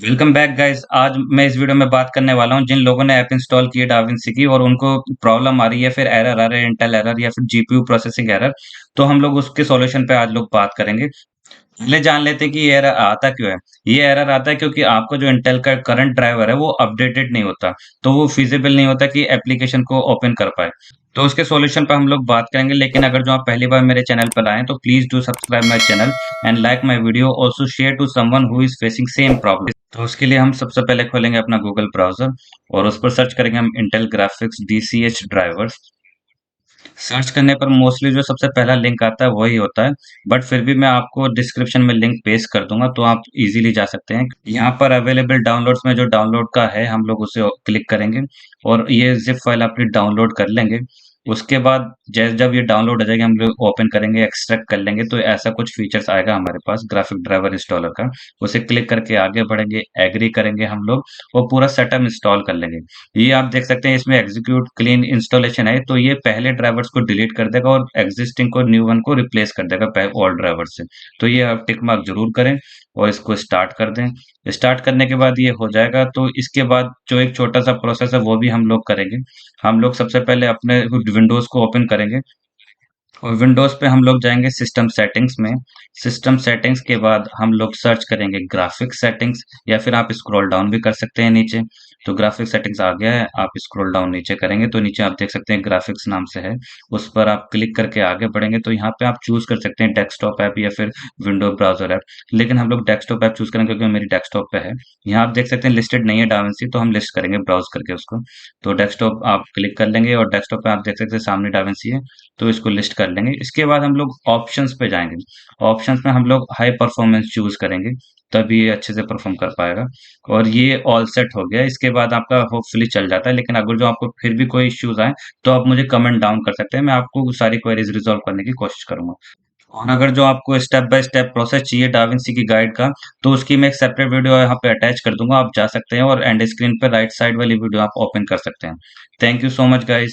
Welcome back guys. आज मैं इस वीडियो में बात करने वाला हूं जिन लोगों ने ऐप इंस्टॉल की है डाविंसी की और उनको प्रॉब्लम आ रही है, फिर एरर आ रहा है, इंटेल एरर या फिर जीपीयू प्रोसेसिंग एरर। तो हम लोग उसके सॉल्यूशन पे आज लोग बात करेंगे। पहले जान लेते हैं कि ये एरर आता क्यों है। ये एरर आता है क्योंकि आपका जो इंटेल का करंट ड्राइवर है वो अपडेटेड नहीं होता, तो वो फिजिबल नहीं होता कि एप्लीकेशन को ओपन कर पाए। तो उसके सॉल्यूशन पे हम लोग बात करेंगे, लेकिन अगर जो आप पहली बार मेरे चैनल पर आए हैं तो please do subscribe my channel and like my video, also share to someone who is facing same problem. तो उसके लिए हम सबसे पहले खोलेंगे अपना गूगल ब्राउज़र और उस पर सर्च करेंगे हम Intel graphics DCH drivers. Search करने पर मोस्टली जो सबसे पहला लिंक आता है वही होता है, बट फिर भी मैं आपको डिस्क्रिप्शन में लिंक पेस्ट कर दूंगा तो आप इजीली जा सकते हैं। यहाँ पर अवेलेबल डाउनलोड्स में जो डाउनलोड का है हम लोग उसे क्लिक करेंगे और ये जिप फाइल अपनी डाउनलोड कर लेंगे। उसके बाद जैसे जब ये डाउनलोड हो जाएगी हम लोग ओपन करेंगे, एक्सट्रैक्ट कर लेंगे, तो ऐसा कुछ फीचर्स आएगा हमारे पास ग्राफिक ड्राइवर इंस्टॉलर का। उसे क्लिक करके आगे बढ़ेंगे, एग्री करेंगे हम लोग और पूरा सेटअप इंस्टॉल कर लेंगे। ये आप देख सकते हैं इसमें एग्जीक्यूट क्लीन इंस्टॉलेशन है, तो ये पहले ड्राइवर्स को डिलीट कर देगा और एग्जिस्टिंग को न्यू वन को रिप्लेस कर देगा ओल्ड ड्राइवर से। तो ये आप टिक मार्क जरूर करें और इसको स्टार्ट कर दें। स्टार्ट करने के बाद ये हो जाएगा, तो इसके बाद जो एक छोटा सा प्रोसेस है वो भी हम लोग करेंगे। हम लोग सबसे पहले अपने विंडोज को ओपन करेंगे और विंडोज पे हम लोग जाएंगे सिस्टम सेटिंग्स में। सिस्टम सेटिंग्स के बाद हम लोग सर्च करेंगे ग्राफिक सेटिंग्स, या फिर आप स्क्रॉल डाउन भी कर सकते हैं नीचे। तो ग्राफिक सेटिंग्स आ गया है, आप स्क्रॉल डाउन नीचे करेंगे तो नीचे आप देख सकते हैं ग्राफिक्स नाम से है। उस पर आप क्लिक करके आगे बढ़ेंगे तो यहाँ पे आप चूज कर सकते हैं डेस्कटॉप ऐप या फिर विंडो ब्राउजर ऐप। लेकिन हम लोग डेस्कटॉप ऐप चूज करेंगे क्योंकि मेरी डेस्कटॉप पे है। यहाँ आप देख सकते हैं लिस्टेड नहीं है डाविंसी, तो हम लिस्ट करेंगे ब्राउज करके उसको। तो डेस्कटॉप आप क्लिक कर लेंगे और डेस्कटॉप पे आप देख सकते हैं सामने डाविंसी है, तो इसको लिस्ट कर लेंगे। इसके बाद हम लोग ऑप्शंस पे जाएंगे। ऑप्शंस में हम लोग हाई परफॉर्मेंस चूज करेंगे, तभी ये अच्छे से परफॉर्म कर पाएगा। और ये ऑल सेट हो गया, इसके बाद आपका होपफुली चल जाता है। लेकिन अगर जो आपको फिर भी कोई इश्यूज आए तो आप मुझे कमेंट डाउन कर सकते हैं, मैं आपको सारी क्वेरीज रिजॉल्व करने की कोशिश करूंगा। और अगर जो आपको स्टेप बाय स्टेप प्रोसेस चाहिए डाविंसी की गाइड का, तो उसकी मैं एक सेपरेट वीडियो यहाँ पे अटैच कर दूंगा, आप जा सकते हैं और एंड स्क्रीन पे राइट साइड वाली वीडियो आप ओपन कर सकते हैं। Thank you so much guys.